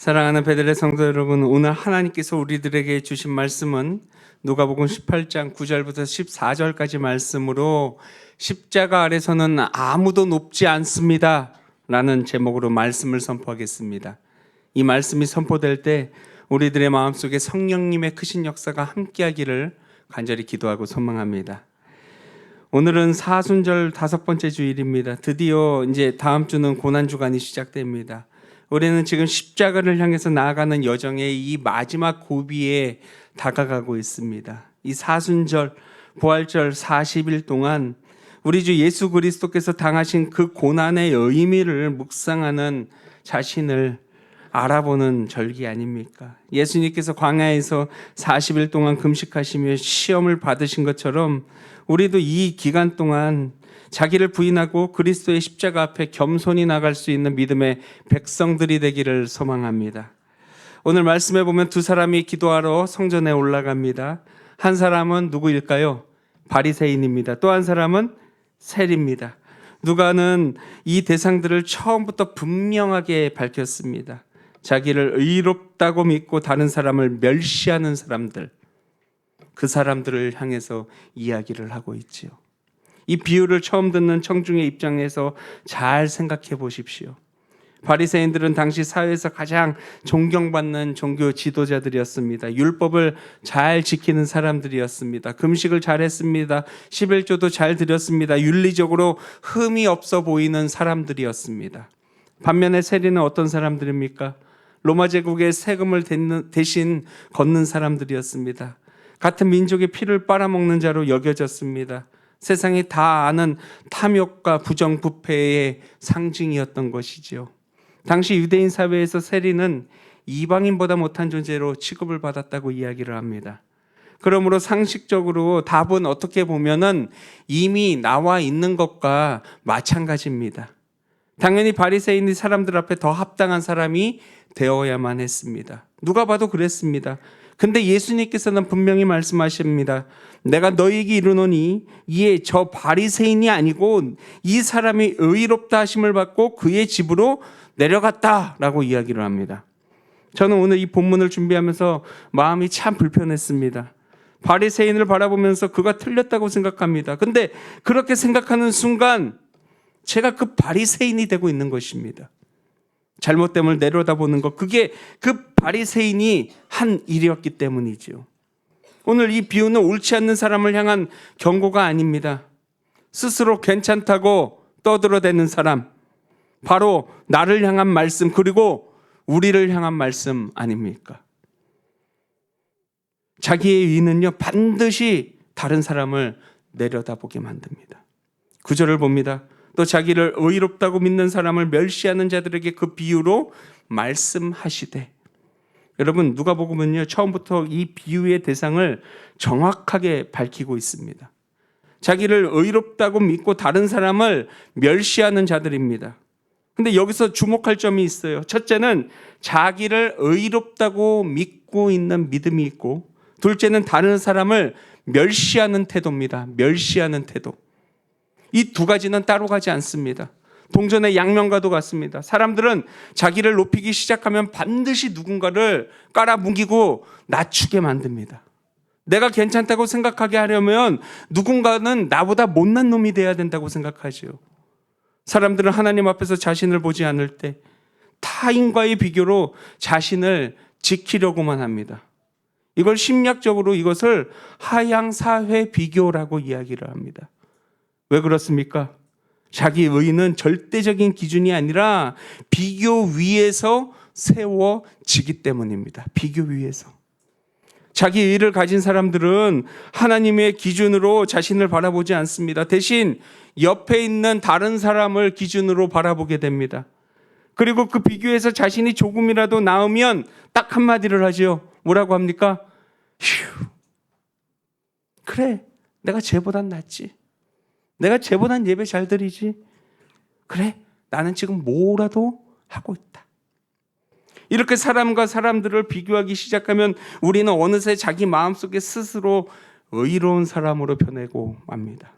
사랑하는 베들레 성도 여러분, 오늘 하나님께서 우리들에게 주신 말씀은 누가복음 18장 9절부터 14절까지 말씀으로 십자가 아래서는 아무도 높지 않습니다 라는 제목으로 말씀을 선포하겠습니다. 이 말씀이 선포될 때 우리들의 마음속에 성령님의 크신 역사가 함께하기를 간절히 기도하고 소망합니다. 오늘은 사순절 5번째 주일입니다. 드디어 이제 다음 주는 고난주간이 시작됩니다. 우리는 지금 십자가를 향해서 나아가는 여정의 이 마지막 고비에 다가가고 있습니다. 이 사순절, 부활절 40일 동안 우리 주 예수 그리스도께서 당하신 그 고난의 의미를 묵상하는 자신을 알아보는 절기 아닙니까? 예수님께서 광야에서 40일 동안 금식하시며 시험을 받으신 것처럼 우리도 이 기간 동안 자기를 부인하고 그리스도의 십자가 앞에 겸손히 나갈 수 있는 믿음의 백성들이 되기를 소망합니다. 오늘 말씀에 보면 두 사람이 기도하러 성전에 올라갑니다. 한 사람은 누구일까요? 바리새인입니다. 또 한 사람은 세리입니다. 누가는 이 대상들을 처음부터 분명하게 밝혔습니다. 자기를 의롭다고 믿고 다른 사람을 멸시하는 사람들, 그 사람들을 향해서 이야기를 하고 있지요. 이 비유를 처음 듣는 청중의 입장에서 잘 생각해 보십시오. 바리새인들은 당시 사회에서 가장 존경받는 종교 지도자들이었습니다. 율법을 잘 지키는 사람들이었습니다. 금식을 잘했습니다. 11조도 잘 드렸습니다. 윤리적으로 흠이 없어 보이는 사람들이었습니다. 반면에 세리는 어떤 사람들입니까? 로마 제국의 세금을 대신 걷는 사람들이었습니다. 같은 민족의 피를 빨아먹는 자로 여겨졌습니다. 세상이 다 아는 탐욕과 부정부패의 상징이었던 것이지요. 당시 유대인 사회에서 세리는 이방인보다 못한 존재로 취급을 받았다고 이야기를 합니다. 그러므로 상식적으로 답은 어떻게 보면은 이미 나와 있는 것과 마찬가지입니다. 당연히 바리새인이 사람들 앞에 더 합당한 사람이 되어야만 했습니다. 누가 봐도 그랬습니다. 근데 예수님께서는 분명히 말씀하십니다. 내가 너희에게 이르노니 이에 저 바리새인이 아니고 이 사람이 의롭다 하심을 받고 그의 집으로 내려갔다라고 이야기를 합니다. 저는 오늘 이 본문을 준비하면서 마음이 참 불편했습니다. 바리새인을 바라보면서 그가 틀렸다고 생각합니다. 근데 그렇게 생각하는 순간 제가 그 바리새인이 되고 있는 것입니다. 잘못됨을 내려다보는 것, 그게 그 바리새인이 한 일이었기 때문이죠. 오늘 이 비유는 옳지 않는 사람을 향한 경고가 아닙니다. 스스로 괜찮다고 떠들어대는 사람, 바로 나를 향한 말씀, 그리고 우리를 향한 말씀 아닙니까? 자기의 의는요, 반드시 다른 사람을 내려다보게 만듭니다. 9절을 봅니다. 또 자기를 의롭다고 믿는 사람을 멸시하는 자들에게 그 비유로 말씀하시되. 여러분, 누가복음은요, 처음부터 이 비유의 대상을 정확하게 밝히고 있습니다. 자기를 의롭다고 믿고 다른 사람을 멸시하는 자들입니다. 근데 여기서 주목할 점이 있어요. 첫째는 자기를 의롭다고 믿고 있는 믿음이 있고, 둘째는 다른 사람을 멸시하는 태도입니다. 멸시하는 태도. 이 두 가지는 따로 가지 않습니다. 동전의 양면과도 같습니다. 사람들은 자기를 높이기 시작하면 반드시 누군가를 깔아뭉개고 낮추게 만듭니다. 내가 괜찮다고 생각하게 하려면 누군가는 나보다 못난 놈이 돼야 된다고 생각하죠. 사람들은 하나님 앞에서 자신을 보지 않을 때 타인과의 비교로 자신을 지키려고만 합니다. 이걸 심리학적으로 이것을 하향사회 비교라고 이야기를 합니다. 왜 그렇습니까? 자기 의는 절대적인 기준이 아니라 비교 위에서 세워지기 때문입니다. 비교 위에서. 자기 의를 가진 사람들은 하나님의 기준으로 자신을 바라보지 않습니다. 대신 옆에 있는 다른 사람을 기준으로 바라보게 됩니다. 그리고 그 비교에서 자신이 조금이라도 나으면 딱 한마디를 하죠. 뭐라고 합니까? 휴, 그래, 내가 쟤보단 낫지. 내가 쟤보단 예배 잘 드리지. 그래, 나는 지금 뭐라도 하고 있다. 이렇게 사람과 사람들을 비교하기 시작하면 우리는 어느새 자기 마음속에 스스로 의로운 사람으로 변하고 맙니다.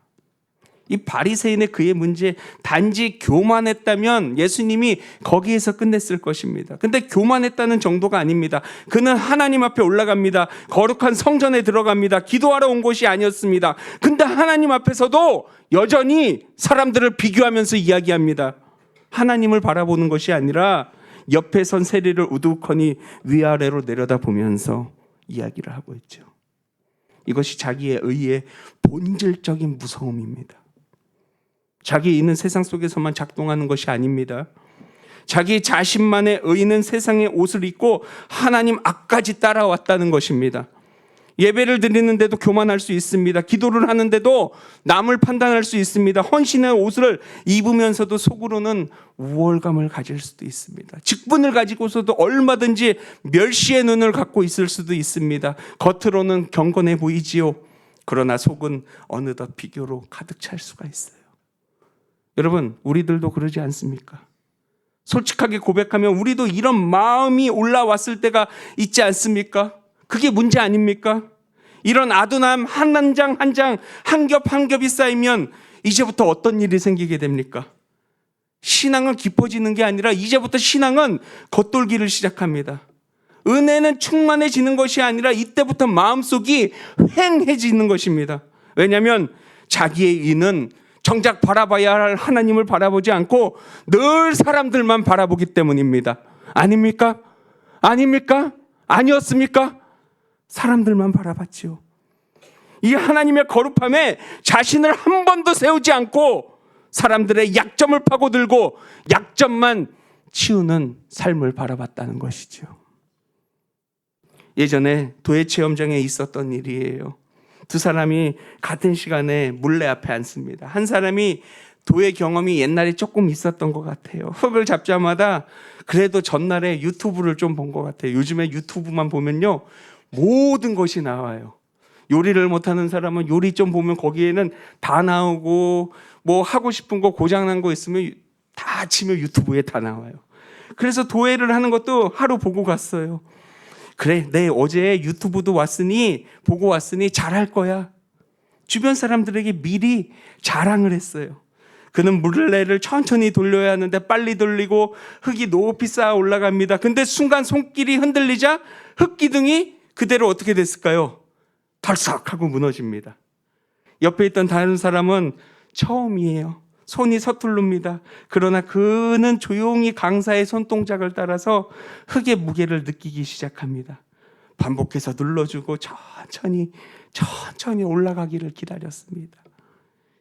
이 바리새인의 그의 문제, 단지 교만했다면 예수님이 거기에서 끝냈을 것입니다. 근데 교만했다는 정도가 아닙니다. 그는 하나님 앞에 올라갑니다. 거룩한 성전에 들어갑니다. 기도하러 온 것이 아니었습니다. 근데 하나님 앞에서도 여전히 사람들을 비교하면서 이야기합니다. 하나님을 바라보는 것이 아니라 옆에 선 세리를 우두커니 위아래로 내려다보면서 이야기를 하고 있죠. 이것이 자기의 의의 본질적인 무서움입니다. 자기 의는 세상 속에서만 작동하는 것이 아닙니다. 자기 자신만의 의는 세상의 옷을 입고 하나님 앞까지 따라왔다는 것입니다. 예배를 드리는데도 교만할 수 있습니다. 기도를 하는데도 남을 판단할 수 있습니다. 헌신의 옷을 입으면서도 속으로는 우월감을 가질 수도 있습니다. 직분을 가지고서도 얼마든지 멸시의 눈을 갖고 있을 수도 있습니다. 겉으로는 경건해 보이지요. 그러나 속은 어느덧 비교로 가득 찰 수가 있어요. 여러분, 우리들도 그러지 않습니까? 솔직하게 고백하면 우리도 이런 마음이 올라왔을 때가 있지 않습니까? 그게 문제 아닙니까? 이런 아둔함 한 장 한 장, 한 겹 한 겹이 쌓이면 이제부터 어떤 일이 생기게 됩니까? 신앙은 깊어지는 게 아니라 이제부터 신앙은 겉돌기를 시작합니다. 은혜는 충만해지는 것이 아니라 이때부터 마음속이 휑해지는 것입니다. 왜냐하면 자기의 의는 정작 바라봐야 할 하나님을 바라보지 않고 늘 사람들만 바라보기 때문입니다. 아닙니까? 아닙니까? 아니었습니까? 사람들만 바라봤지요. 이 하나님의 거룩함에 자신을 한 번도 세우지 않고 사람들의 약점을 파고들고 약점만 치우는 삶을 바라봤다는 것이죠. 예전에 도예 체험장에 있었던 일이에요. 두 사람이 같은 시간에 물레 앞에 앉습니다. 한 사람이 도예 경험이 옛날에 조금 있었던 것 같아요. 흙을 잡자마자 그래도 전날에 유튜브를 좀 본 것 같아요. 요즘에 유튜브만 보면요, 모든 것이 나와요. 요리를 못하는 사람은 요리 좀 보면 거기에는 다 나오고, 뭐 하고 싶은 거 고장난 거 있으면 다 치면 유튜브에 다 나와요. 그래서 도예를 하는 것도 하루 보고 갔어요. 그래, 내 어제 유튜브도 보고 왔으니 잘할 거야. 주변 사람들에게 미리 자랑을 했어요. 그는 물레를 천천히 돌려야 하는데 빨리 돌리고 흙이 높이 쌓아 올라갑니다. 근데 순간 손길이 흔들리자 흙기둥이 그대로 어떻게 됐을까요? 덜썩하고 무너집니다. 옆에 있던 다른 사람은 처음이에요. 손이 서툴릅니다. 그러나 그는 조용히 강사의 손동작을 따라서 흙의 무게를 느끼기 시작합니다. 반복해서 눌러주고 천천히 올라가기를 기다렸습니다.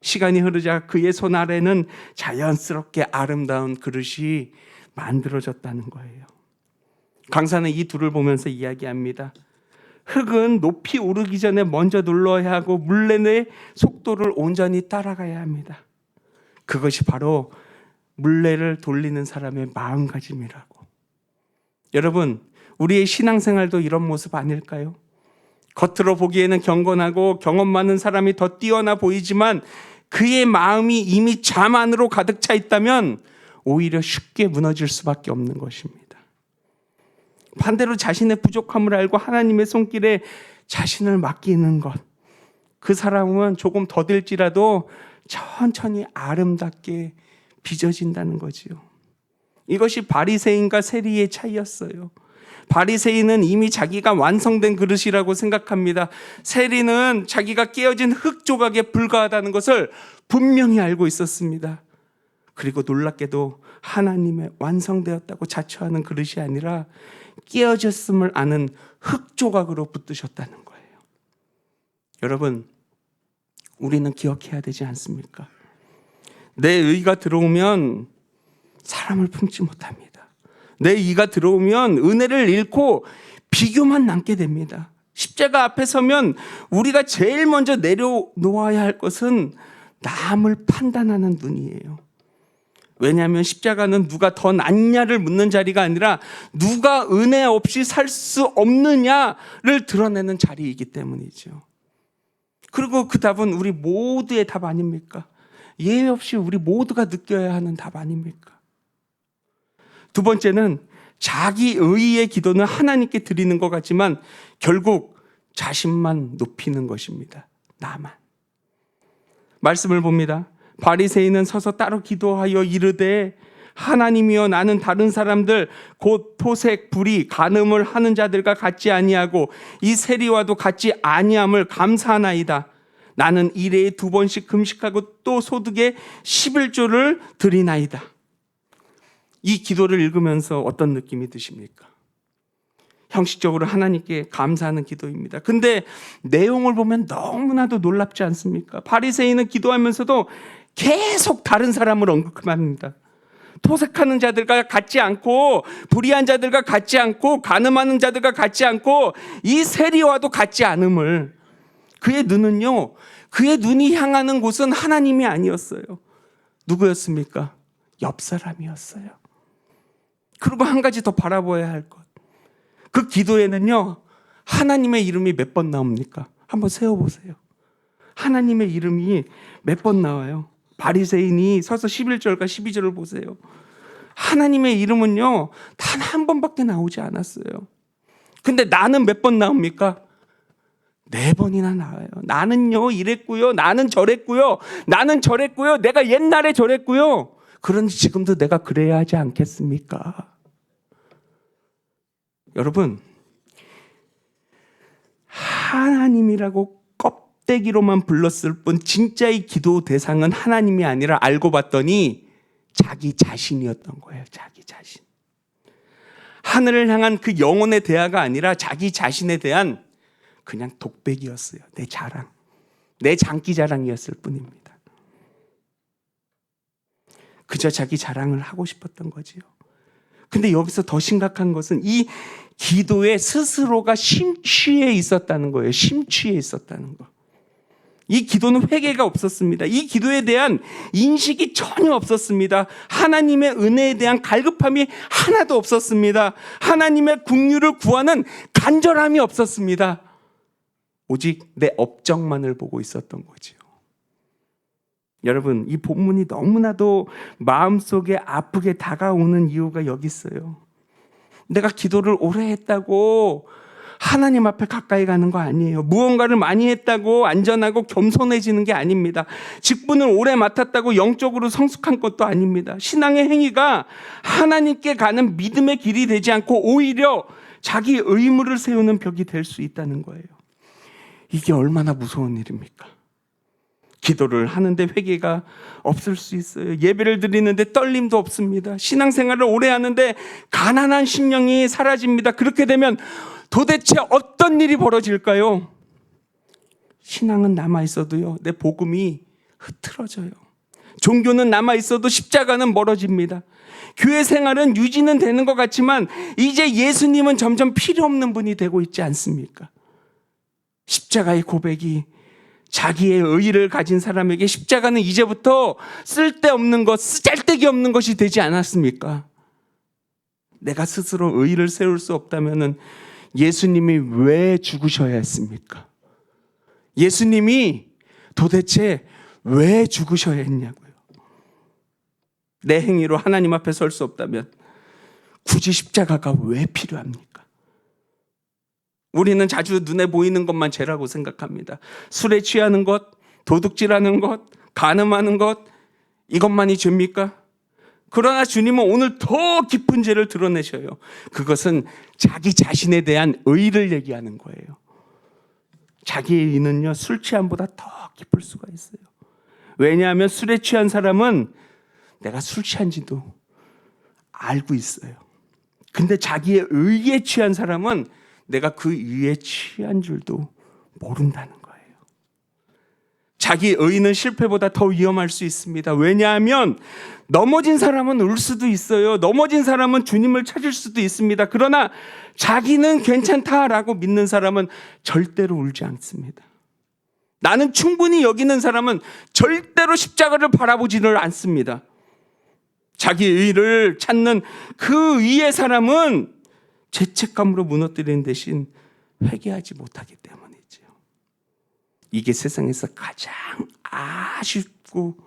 시간이 흐르자 그의 손 아래는 자연스럽게 아름다운 그릇이 만들어졌다는 거예요. 강사는 이 둘을 보면서 이야기합니다. 흙은 높이 오르기 전에 먼저 눌러야 하고 물레의 속도를 온전히 따라가야 합니다. 그것이 바로 물레를 돌리는 사람의 마음가짐이라고. 여러분, 우리의 신앙생활도 이런 모습 아닐까요? 겉으로 보기에는 경건하고 경험 많은 사람이 더 뛰어나 보이지만 그의 마음이 이미 잠 안으로 가득 차 있다면 오히려 쉽게 무너질 수밖에 없는 것입니다. 반대로 자신의 부족함을 알고 하나님의 손길에 자신을 맡기는 것, 그 사람은 조금 더딜지라도 천천히 아름답게 빚어진다는 거지요. 이것이 바리새인과 세리의 차이였어요. 바리새인은 이미 자기가 완성된 그릇이라고 생각합니다. 세리는 자기가 깨어진 흙 조각에 불과하다는 것을 분명히 알고 있었습니다. 그리고 놀랍게도 하나님의 완성되었다고 자처하는 그릇이 아니라 깨어졌음을 아는 흙 조각으로 붙드셨다는 거예요. 여러분, 우리는 기억해야 되지 않습니까? 내 의가 들어오면 사람을 품지 못합니다. 내 의가 들어오면 은혜를 잃고 비교만 남게 됩니다. 십자가 앞에 서면 우리가 제일 먼저 내려놓아야 할 것은 남을 판단하는 눈이에요. 왜냐하면 십자가는 누가 더 낫냐를 묻는 자리가 아니라 누가 은혜 없이 살 수 없느냐를 드러내는 자리이기 때문이죠. 그리고 그 답은 우리 모두의 답 아닙니까? 예외 없이 우리 모두가 느껴야 하는 답 아닙니까? 두 번째는 자기 의의 기도는 하나님께 드리는 것 같지만 결국 자신만 높이는 것입니다. 나만. 말씀을 봅니다. 바리새인은 서서 따로 기도하여 이르되 하나님이여 나는 다른 사람들 곧 토색 불의 간음을 하는 자들과 같지 아니하고 이 세리와도 같지 아니함을 감사하나이다. 나는 일에 2번씩 금식하고 또 소득의 11조를 드리나이다. 이 기도를 읽으면서 어떤 느낌이 드십니까? 형식적으로 하나님께 감사하는 기도입니다. 근데 내용을 보면 너무나도 놀랍지 않습니까? 바리새인은 기도하면서도 계속 다른 사람을 언급합니다. 토색하는 자들과 같지 않고 불의한 자들과 같지 않고 간음하는 자들과 같지 않고 이 세리와도 같지 않음을, 그의 눈은요, 그의 눈이 향하는 곳은 하나님이 아니었어요. 누구였습니까? 옆 사람이었어요. 그리고 한 가지 더 바라봐야 할 것, 그 기도에는요 하나님의 이름이 몇 번 나옵니까? 한번 세어보세요. 하나님의 이름이 몇 번 나와요? 바리새인이 서서 11절과 12절을 보세요. 하나님의 이름은요 단 한 번밖에 나오지 않았어요. 근데 나는 몇 번 나옵니까? 4번이나 나와요. 나는요 이랬고요, 나는 저랬고요, 나는 저랬고요, 내가 옛날에 저랬고요. 그런데 지금도 내가 그래야 하지 않겠습니까? 여러분, 하나님이라고 껍데기로만 불렀을 뿐 진짜의 기도 대상은 하나님이 아니라 알고 봤더니 자기 자신이었던 거예요. 자기 자신. 하늘을 향한 그 영혼의 대화가 아니라 자기 자신에 대한 그냥 독백이었어요. 내 자랑, 내 장기 자랑이었을 뿐입니다. 그저 자기 자랑을 하고 싶었던 거지요. 근데 여기서 더 심각한 것은 이 기도에 스스로가 심취해 있었다는 거예요. 심취해 있었다는 거. 이 기도는 회개가 없었습니다. 이 기도에 대한 인식이 전혀 없었습니다. 하나님의 은혜에 대한 갈급함이 하나도 없었습니다. 하나님의 긍휼을 구하는 간절함이 없었습니다. 오직 내 업적만을 보고 있었던 거지요. 여러분, 이 본문이 너무나도 마음속에 아프게 다가오는 이유가 여기 있어요. 내가 기도를 오래 했다고 하나님 앞에 가까이 가는 거 아니에요. 무언가를 많이 했다고 안전하고 겸손해지는 게 아닙니다. 직분을 오래 맡았다고 영적으로 성숙한 것도 아닙니다. 신앙의 행위가 하나님께 가는 믿음의 길이 되지 않고 오히려 자기 의무를 세우는 벽이 될 수 있다는 거예요. 이게 얼마나 무서운 일입니까? 기도를 하는데 회개가 없을 수 있어요. 예배를 드리는데 떨림도 없습니다. 신앙생활을 오래 하는데 가난한 심령이 사라집니다. 그렇게 되면 도대체 어떤 일이 벌어질까요? 신앙은 남아있어도요, 내 복음이 흐트러져요. 종교는 남아있어도 십자가는 멀어집니다. 교회 생활은 유지는 되는 것 같지만 이제 예수님은 점점 필요 없는 분이 되고 있지 않습니까? 십자가의 고백이 자기의 의의를 가진 사람에게 십자가는 이제부터 쓸데없는 것, 쓰잘데기 없는 것이 되지 않았습니까? 내가 스스로 의의를 세울 수 없다면 예수님이 왜 죽으셔야 했습니까? 예수님이 도대체 왜 죽으셔야 했냐고요. 내 행위로 하나님 앞에 설 수 없다면 굳이 십자가가 왜 필요합니까? 우리는 자주 눈에 보이는 것만 죄라고 생각합니다. 술에 취하는 것, 도둑질하는 것, 간음하는 것, 이것만이 죄입니까? 그러나 주님은 오늘 더 깊은 죄를 드러내셔요. 그것은 자기 자신에 대한 의의를 얘기하는 거예요. 자기의 의의는요, 술 취함보다 더 깊을 수가 있어요. 왜냐하면 술에 취한 사람은 내가 술 취한지도 알고 있어요. 근데 자기의 의의에 취한 사람은 내가 그 의에 취한 줄도 모른다는 거예요. 자기 의는 실패보다 더 위험할 수 있습니다. 왜냐하면 넘어진 사람은 울 수도 있어요. 넘어진 사람은 주님을 찾을 수도 있습니다. 그러나 자기는 괜찮다라고 믿는 사람은 절대로 울지 않습니다. 나는 충분히 여기는 사람은 절대로 십자가를 바라보지를 않습니다. 자기 의를 찾는 그 의의 사람은 죄책감으로 무너뜨리는 대신 회개하지 못하기 때문이죠. 이게 세상에서 가장 아쉽고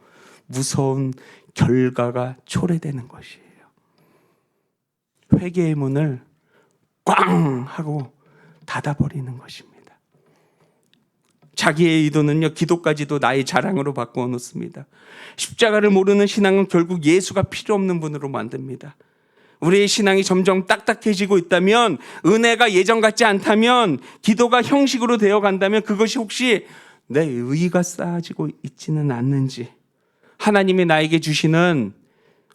무서운 결과가 초래되는 것이에요. 회개의 문을 꽝 하고 닫아버리는 것입니다. 자기의 의도는요, 기도까지도 나의 자랑으로 바꾸어 놓습니다. 십자가를 모르는 신앙은 결국 예수가 필요 없는 분으로 만듭니다. 우리의 신앙이 점점 딱딱해지고 있다면, 은혜가 예전 같지 않다면, 기도가 형식으로 되어 간다면 그것이 혹시 내 의가 쌓아지고 있지는 않는지, 하나님이 나에게 주시는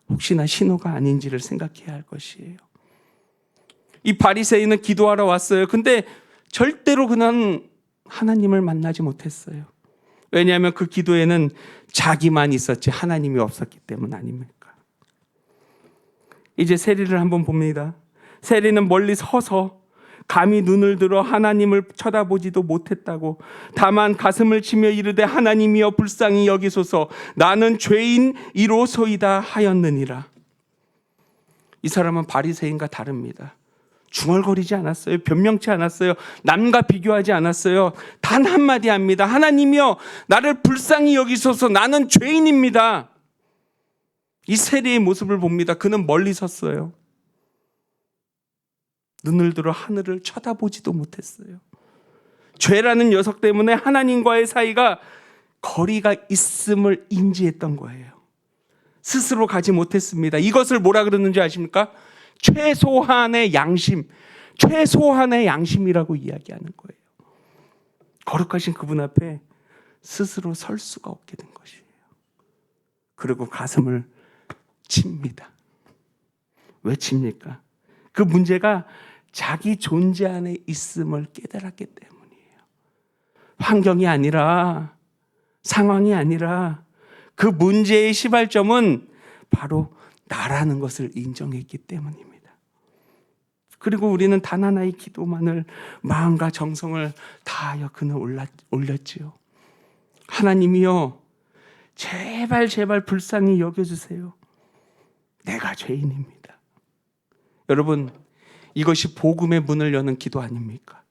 혹시나 신호가 아닌지를 생각해야 할 것이에요. 이 바리새인은 기도하러 왔어요. 근데 절대로 그는 하나님을 만나지 못했어요. 왜냐하면 그 기도에는 자기만 있었지 하나님이 없었기 때문 아닙니까? 이제 세리를 한번 봅니다. 세리는 멀리 서서 감히 눈을 들어 하나님을 쳐다보지도 못했다고, 다만 가슴을 치며 이르되 하나님이여 불쌍히 여기소서, 나는 죄인이로소이다 하였느니라. 이 사람은 바리새인과 다릅니다. 중얼거리지 않았어요. 변명치 않았어요. 남과 비교하지 않았어요. 단 한마디 합니다. 하나님이여 나를 불쌍히 여기소서, 나는 죄인입니다. 이 세리의 모습을 봅니다. 그는 멀리 섰어요. 눈을 들어 하늘을 쳐다보지도 못했어요. 죄라는 녀석 때문에 하나님과의 사이가 거리가 있음을 인지했던 거예요. 스스로 가지 못했습니다. 이것을 뭐라 그러는지 아십니까? 최소한의 양심, 최소한의 양심이라고 이야기하는 거예요. 거룩하신 그분 앞에 스스로 설 수가 없게 된 것이에요. 그리고 가슴을 칩니다. 왜 칩니까? 그 문제가 자기 존재 안에 있음을 깨달았기 때문이에요. 환경이 아니라, 상황이 아니라 그 문제의 시발점은 바로 나라는 것을 인정했기 때문입니다. 그리고 우리는 단 하나의 기도만을 마음과 정성을 다하여 그는 올렸지요. 하나님이여 제발 불쌍히 여겨주세요. 내가 죄인입니다. 여러분, 이것이 복음의 문을 여는 기도 아닙니까?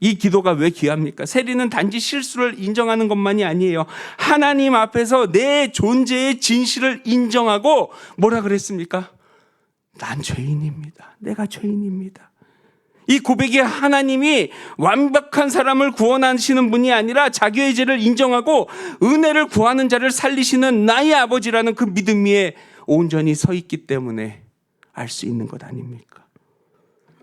이 기도가 왜 귀합니까? 세리는 단지 실수를 인정하는 것만이 아니에요. 하나님 앞에서 내 존재의 진실을 인정하고 뭐라 그랬습니까? 난 죄인입니다. 내가 죄인입니다. 이 고백이 하나님이 완벽한 사람을 구원하시는 분이 아니라 자기의 죄를 인정하고 은혜를 구하는 자를 살리시는 나의 아버지라는 그 믿음 위에 온전히 서 있기 때문에 알 수 있는 것 아닙니까?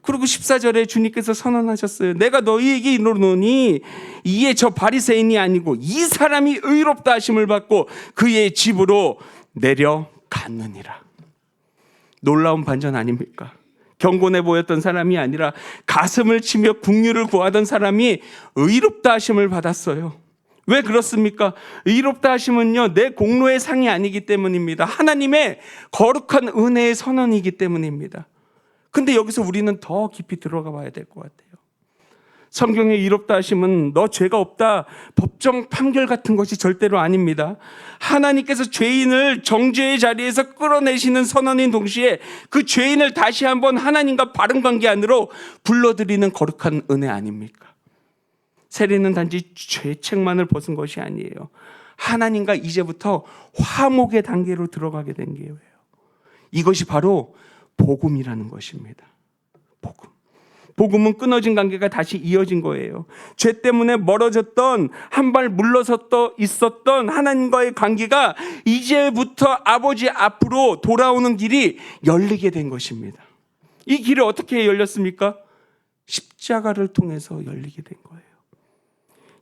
그리고 14절에 주님께서 선언하셨어요. 내가 너희에게 이르노니 이에 저 바리새인이 아니고 이 사람이 의롭다 하심을 받고 그의 집으로 내려갔느니라. 놀라운 반전 아닙니까? 경건해 보였던 사람이 아니라 가슴을 치며 긍휼을 구하던 사람이 의롭다 하심을 받았어요. 왜 그렇습니까? 의롭다 하심은요, 내 공로의 상이 아니기 때문입니다. 하나님의 거룩한 은혜의 선언이기 때문입니다. 근데 여기서 우리는 더 깊이 들어가 봐야 될 것 같아요. 성경의 의롭다 하심은 너 죄가 없다, 법정 판결 같은 것이 절대로 아닙니다. 하나님께서 죄인을 정죄의 자리에서 끌어내시는 선언인 동시에 그 죄인을 다시 한번 하나님과 바른 관계 안으로 불러들이는 거룩한 은혜 아닙니까? 세리는 단지 죄책만을 벗은 것이 아니에요. 하나님과 이제부터 화목의 단계로 들어가게 된 거예요. 이것이 바로 복음이라는 것입니다. 복음은 끊어진 관계가 다시 이어진 거예요. 죄 때문에 멀어졌던, 한 발 물러섰던 있었던 하나님과의 관계가 이제부터 아버지 앞으로 돌아오는 길이 열리게 된 것입니다. 이 길이 어떻게 열렸습니까? 십자가를 통해서 열리게 된 거예요.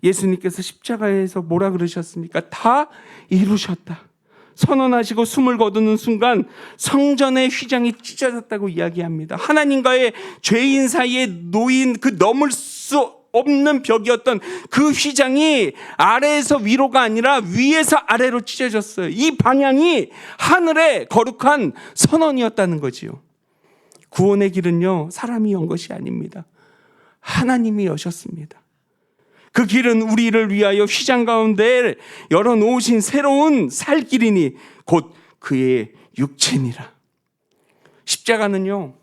예수님께서 십자가에서 뭐라 그러셨습니까? 다 이루셨다 선언하시고 숨을 거두는 순간 성전의 휘장이 찢어졌다고 이야기합니다. 하나님과의 죄인 사이에 놓인 그 넘을 수 없는 벽이었던 그 휘장이 아래에서 위로가 아니라 위에서 아래로 찢어졌어요. 이 방향이 하늘의 거룩한 선언이었다는 거지요. 구원의 길은요, 사람이 연 것이 아닙니다. 하나님이 여셨습니다. 그 길은 우리를 위하여 휘장 가운데 열어놓으신 새로운 살 길이니 곧 그의 육체니라. 십자가는요,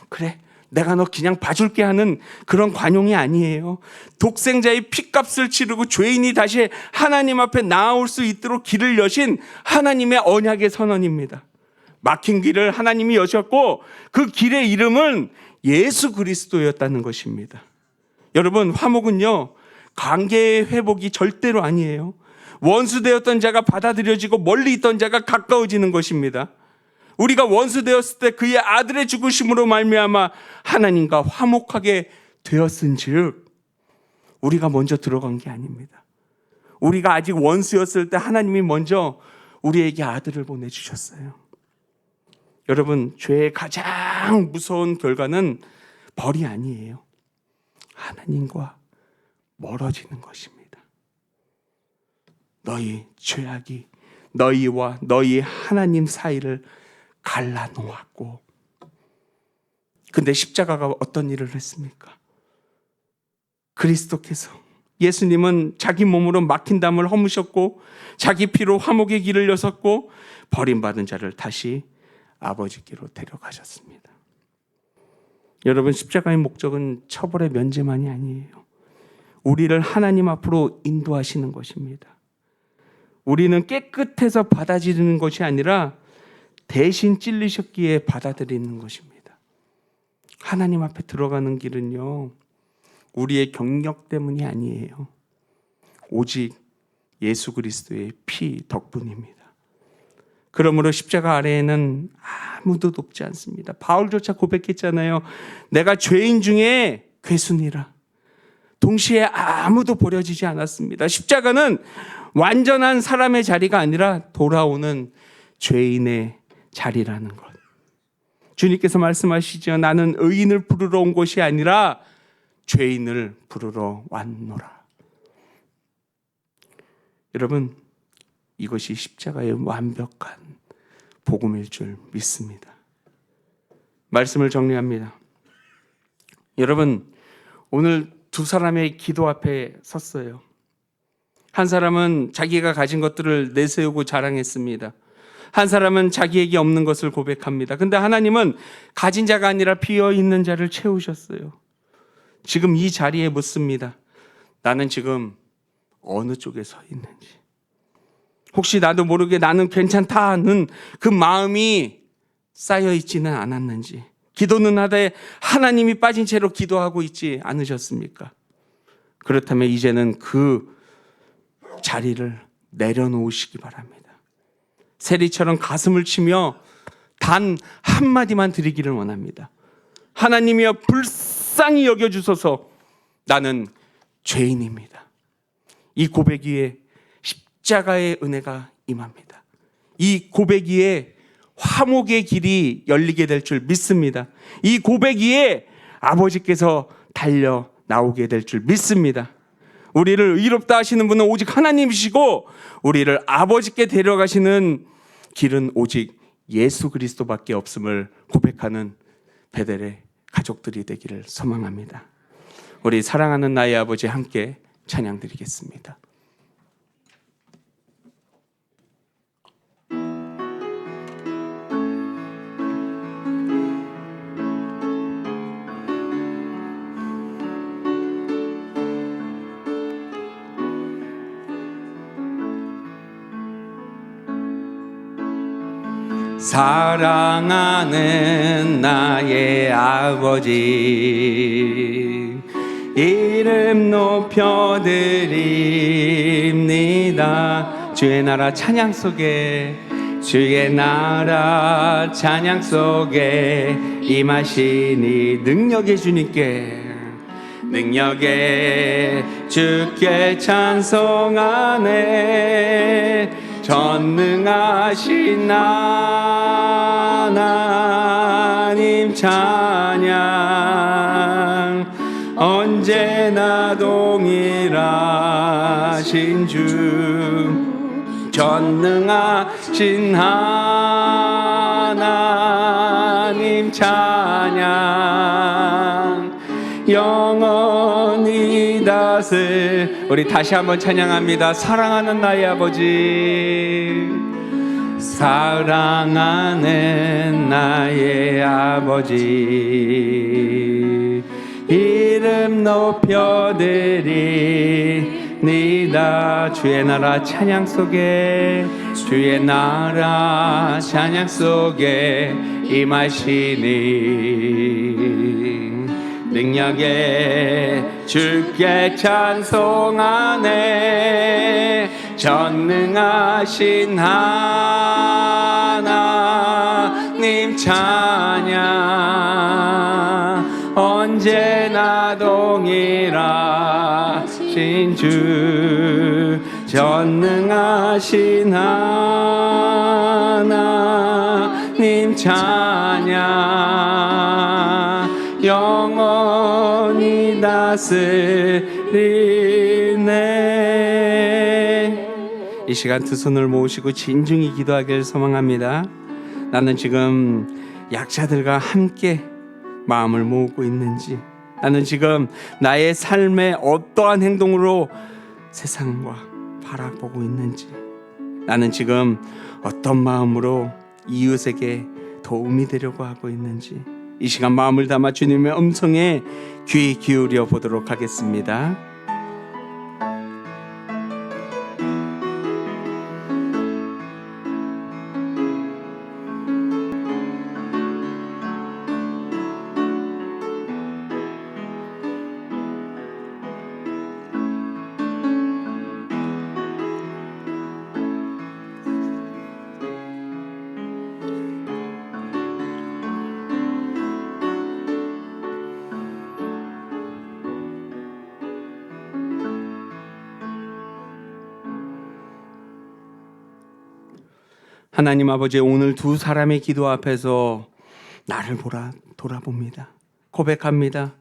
그래 내가 너 그냥 봐줄게 하는 그런 관용이 아니에요. 독생자의 피값을 치르고 죄인이 다시 하나님 앞에 나아올 수 있도록 길을 여신 하나님의 언약의 선언입니다. 막힌 길을 하나님이 여셨고 그 길의 이름은 예수 그리스도였다는 것입니다. 여러분, 화목은요, 관계의 회복이 절대로 아니에요. 원수되었던 자가 받아들여지고 멀리 있던 자가 가까워지는 것입니다. 우리가 원수되었을 때 그의 아들의 죽으심으로 말미암아 하나님과 화목하게 되었은즉 우리가 먼저 들어간 게 아닙니다. 우리가 아직 원수였을 때 하나님이 먼저 우리에게 아들을 보내주셨어요. 여러분, 죄의 가장 무서운 결과는 벌이 아니에요. 하나님과 멀어지는 것입니다. 너희 죄악이 너희와 너희 하나님 사이를 갈라놓았고, 근데 십자가가 어떤 일을 했습니까? 그리스도께서, 예수님은 자기 몸으로 막힌 담을 허무셨고 자기 피로 화목의 길을 여섰고 버림받은 자를 다시 아버지께로 데려가셨습니다. 여러분, 십자가의 목적은 처벌의 면제만이 아니에요. 우리를 하나님 앞으로 인도하시는 것입니다. 우리는 깨끗해서 받아들이는 것이 아니라 대신 찔리셨기에 받아들이는 것입니다. 하나님 앞에 들어가는 길은요, 우리의 경력 때문이 아니에요. 오직 예수 그리스도의 피 덕분입니다. 그러므로 십자가 아래에는 아무도 돕지 않습니다. 바울조차 고백했잖아요. 내가 죄인 중에 괴순이라. 동시에 아무도 버려지지 않았습니다. 십자가는 완전한 사람의 자리가 아니라 돌아오는 죄인의 자리라는 것. 주님께서 말씀하시죠. 나는 의인을 부르러 온 것이 아니라 죄인을 부르러 왔노라. 여러분, 이것이 십자가의 완벽한 복음일 줄 믿습니다. 말씀을 정리합니다. 여러분, 오늘 두 사람의 기도 앞에 섰어요. 한 사람은 자기가 가진 것들을 내세우고 자랑했습니다. 한 사람은 자기에게 없는 것을 고백합니다. 근데 하나님은 가진 자가 아니라 비어있는 자를 채우셨어요. 지금 이 자리에 묻습니다. 나는 지금 어느 쪽에 서 있는지. 혹시 나도 모르게 나는 괜찮다는 그 마음이 쌓여있지는 않았는지, 기도는 하되 하나님이 빠진 채로 기도하고 있지 않으셨습니까? 그렇다면 이제는 그 자리를 내려놓으시기 바랍니다. 세리처럼 가슴을 치며 단 한마디만 드리기를 원합니다. 하나님이여, 불쌍히 여겨주소서. 나는 죄인입니다. 이 고백 위에 십자가의 은혜가 임합니다. 이 고백 위에 화목의 길이 열리게 될 줄 믿습니다. 이 고백 위에 아버지께서 달려 나오게 될 줄 믿습니다. 우리를 의롭다 하시는 분은 오직 하나님이시고 우리를 아버지께 데려가시는 길은 오직 예수 그리스도밖에 없음을 고백하는 베델의 가족들이 되기를 소망합니다. 우리 사랑하는 나의 아버지 함께 찬양 드리겠습니다. 사랑하는 나의 아버지, 이름 높여드립니다. 주의 나라 찬양 속에, 주의 나라 찬양 속에 임하시니 능력의 주님께, 능력의 주께 찬송하네. 전능하신 하나님 찬양, 언제나 동일하신 주, 전능하신 하나님 찬양, 영원히 다스. 우리 다시 한번 찬양합니다. 사랑하는 나의 아버지, 사랑하는 나의 아버지, 이름 높여드립니다. 주의 나라 찬양 속에, 주의 나라 찬양 속에 임하시니 능력에 주께 찬송하네. 전능하신 하나님 찬양 언제나 동일하신 주. 전능하신 하나님 찬양 영원히 다스리네. 이 시간 두 손을 모으시고 진중히 기도하길 소망합니다. 나는 지금 약자들과 함께 마음을 모으고 있는지, 나는 지금 나의 삶의 어떠한 행동으로 세상과 바라보고 있는지, 나는 지금 어떤 마음으로 이웃에게 도움이 되려고 하고 있는지, 이 시간 마음을 담아 주님의 음성에 귀 기울여 보도록 하겠습니다. 하나님 아버지, 오늘 두 사람의 기도 앞에서 나를 돌아봅니다. 고백합니다.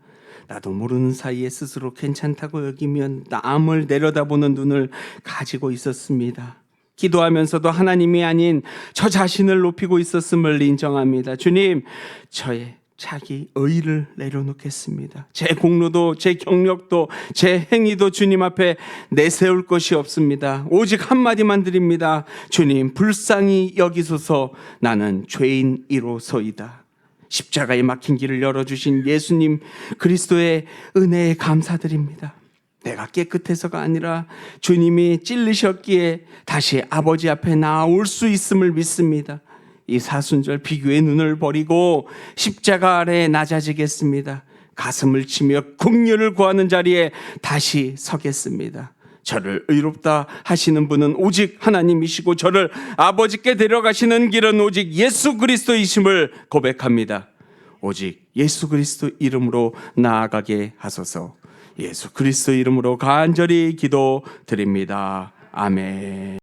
나도 모르는 사이에 스스로 괜찮다고 여기면 남을 내려다보는 눈을 가지고 있었습니다. 기도하면서도 하나님이 아닌 저 자신을 높이고 있었음을 인정합니다. 주님, 저의 자기 의의를 내려놓겠습니다. 제 공로도 제 경력도 제 행위도 주님 앞에 내세울 것이 없습니다. 오직 한마디만 드립니다. 주님, 불쌍히 여기소서. 나는 죄인이로소이다. 십자가에 막힌 길을 열어주신 예수님 그리스도의 은혜에 감사드립니다. 내가 깨끗해서가 아니라 주님이 찔리셨기에 다시 아버지 앞에 나올 수 있음을 믿습니다. 이 사순절 비교의 눈을 버리고 십자가 아래 낮아지겠습니다. 가슴을 치며 긍휼을 구하는 자리에 다시 서겠습니다. 저를 의롭다 하시는 분은 오직 하나님이시고 저를 아버지께 데려가시는 길은 오직 예수 그리스도이심을 고백합니다. 오직 예수 그리스도 이름으로 나아가게 하소서. 예수 그리스도 이름으로 간절히 기도드립니다. 아멘.